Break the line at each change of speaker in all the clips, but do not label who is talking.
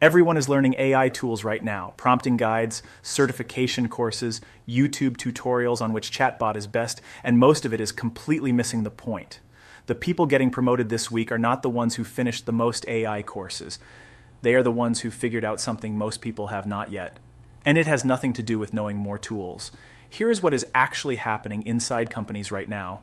Everyone is learning AI tools right now, prompting guides, certification courses, YouTube tutorials on which Chatbot is best, and most of it is completely missing the point. The people getting promoted this week are not the ones who finished the most AI courses. They are the ones who figured out something most people have not yet. And it has nothing to do with knowing more tools. Here is what is actually happening inside companies right now.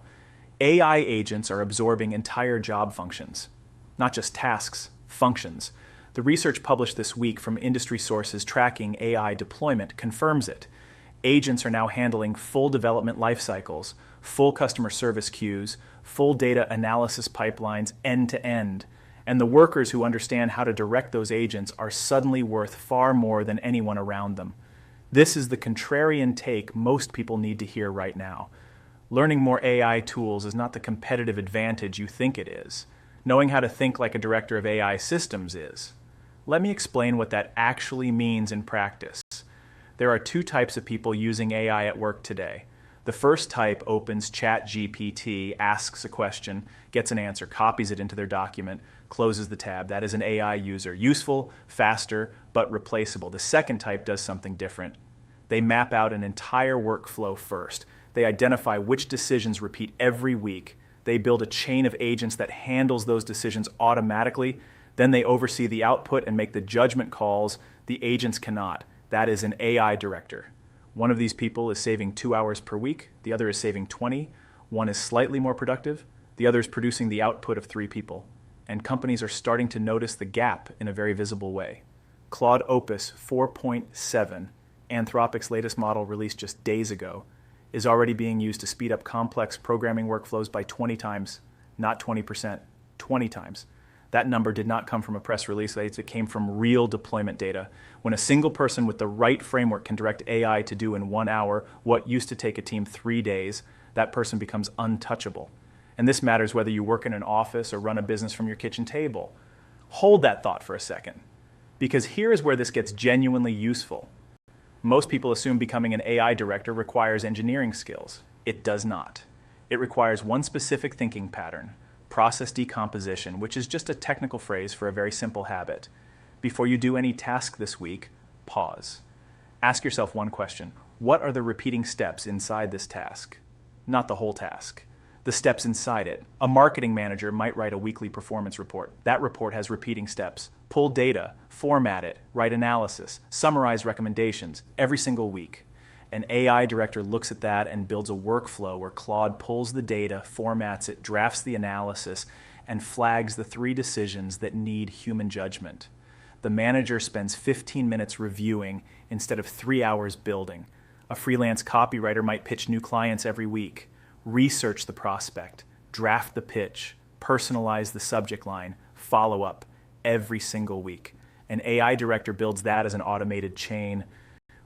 AI agents are absorbing entire job functions, not just tasks, functions. The research published this week from industry sources tracking AI deployment confirms it. Agents are now handling full development life cycles, full customer service queues, full data analysis pipelines end to end. And the workers who understand how to direct those agents are suddenly worth far more than anyone around them. This is the contrarian take most people need to hear right now. Learning more AI tools is not the competitive advantage you think it is. Knowing how to think like a director of AI systems is. Let me explain what that actually means in practice. There are two types of people using AI at work today. The first type opens ChatGPT, asks a question, gets an answer, copies it into their document, closes the tab. That is an AI user. Useful, faster, but replaceable. The second type does something different. They map out an entire workflow first. They identify which decisions repeat every week. They build a chain of agents that handles those decisions automatically. Then they oversee the output and make the judgment calls the agents cannot. That is an AI director. One of these people is saving 2 hours per week. The other is saving 20. One is slightly more productive. The other is producing the output of 3 people. And companies are starting to notice the gap in a very visible way. Claude Opus 4.7, Anthropic's latest model released just days ago, is already being used to speed up complex programming workflows by 20 times, not 20%, 20 times. That number did not come from a press release, it came from real deployment data. When a single person with the right framework can direct AI to do in 1 hour what used to take a team 3 days, that person becomes untouchable. And this matters whether you work in an office or run a business from your kitchen table. Hold that thought for a second, because here is where this gets genuinely useful. Most people assume becoming an AI director requires engineering skills. It does not. It requires one specific thinking pattern: process decomposition, which is just a technical phrase for a very simple habit. Before you do any task this week, pause. Ask yourself one question: what are the repeating steps inside this task? Not the whole task. The steps inside it. A marketing manager might write a weekly performance report. That report has repeating steps. Pull data, format it, write analysis, summarize recommendations every single week. An AI director looks at that and builds a workflow where Claude pulls the data, formats it, drafts the analysis, and flags the 3 decisions that need human judgment. The manager spends 15 minutes reviewing instead of 3 hours building. A freelance copywriter might pitch new clients every week. Research the prospect, draft the pitch, personalize the subject line, follow up every single week. An AI director builds that as an automated chain.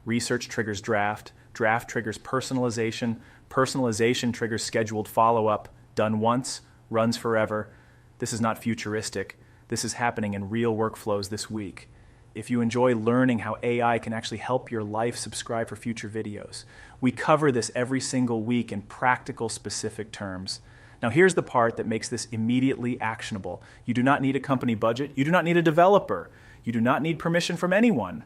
Research triggers draft, draft triggers personalization, personalization triggers scheduled follow-up, done once, runs forever. This is not futuristic. This is happening in real workflows this week. If you enjoy learning how AI can actually help your life, subscribe for future videos. We cover this every single week in practical, specific terms. Now here's the part that makes this immediately actionable. You do not need a company budget. You do not need a developer. You do not need permission from anyone.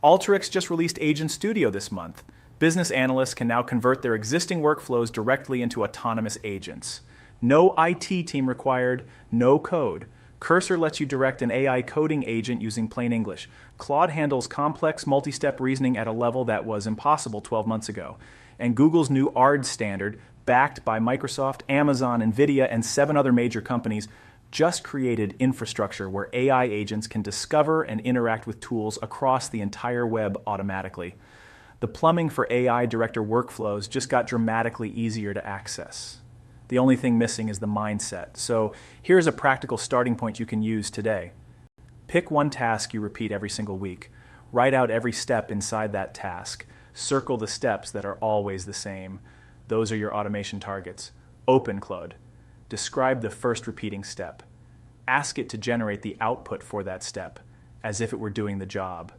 Alteryx just released Agent Studio this month. Business analysts can now convert their existing workflows directly into autonomous agents. No IT team required, no code. Cursor lets you direct an AI coding agent using plain English. Claude handles complex multi-step reasoning at a level that was impossible 12 months ago. And Google's new ARD standard, backed by Microsoft, Amazon, NVIDIA, and 7 other major companies, just created infrastructure where AI agents can discover and interact with tools across the entire web automatically. The plumbing for AI director workflows just got dramatically easier to access. The only thing missing is the mindset. So here's a practical starting point you can use today. Pick one task you repeat every single week. Write out every step inside that task. Circle the steps that are always the same. Those are your automation targets. Open Claude. Describe the first repeating step. Ask it to generate the output for that step, as if it were doing the job.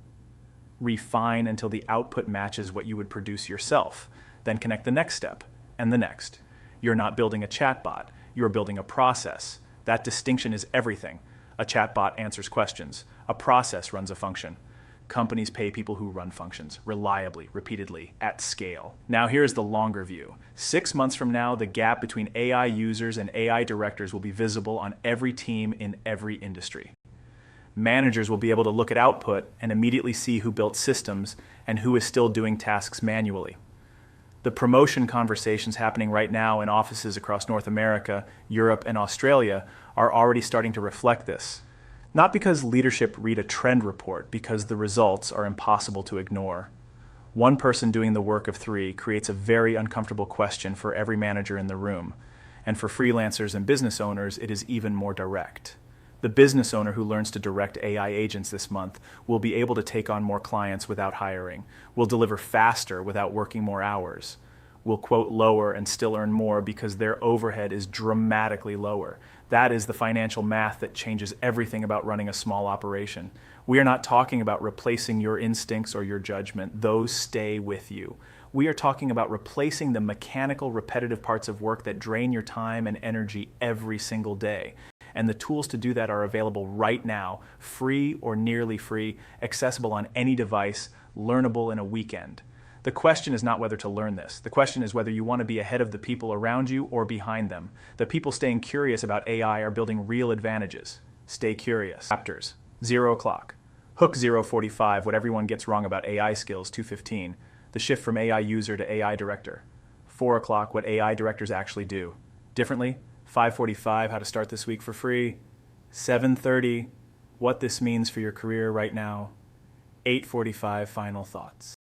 Refine until the output matches what you would produce yourself. Then connect the next step, and the next. You're not building a chatbot, you're building a process. That distinction is everything. A chatbot answers questions. A process runs a function. Companies pay people who run functions reliably, repeatedly, at scale. Now here's the longer view. 6 months from now, the gap between AI users and AI directors will be visible on every team in every industry. Managers will be able to look at output and immediately see who built systems and who is still doing tasks manually. The promotion conversations happening right now in offices across North America, Europe, and Australia are already starting to reflect this. Not because leadership read a trend report, because the results are impossible to ignore. One person doing the work of 3 creates a very uncomfortable question for every manager in the room. And for freelancers and business owners, it is even more direct. The business owner who learns to direct AI agents this month will be able to take on more clients without hiring, will deliver faster without working more hours, will quote lower and still earn more because their overhead is dramatically lower. That is the financial math that changes everything about running a small operation. We are not talking about replacing your instincts or your judgment. Those stay with you. We are talking about replacing the mechanical, repetitive parts of work that drain your time and energy every single day. And the tools to do that are available right now, free or nearly free, accessible on any device, learnable in a weekend. The question is not whether to learn this. The question is whether you want to be ahead of the people around you or behind them. The people staying curious about AI are building real advantages. Stay curious. Chapters, 0 o'clock. Hook 045, what everyone gets wrong about AI skills, 215. The shift from AI user to AI director. 4 o'clock, what AI directors actually do. Differently, 5:45, how to start this week for free. 7:30, what this means for your career right now. 8:45, final thoughts.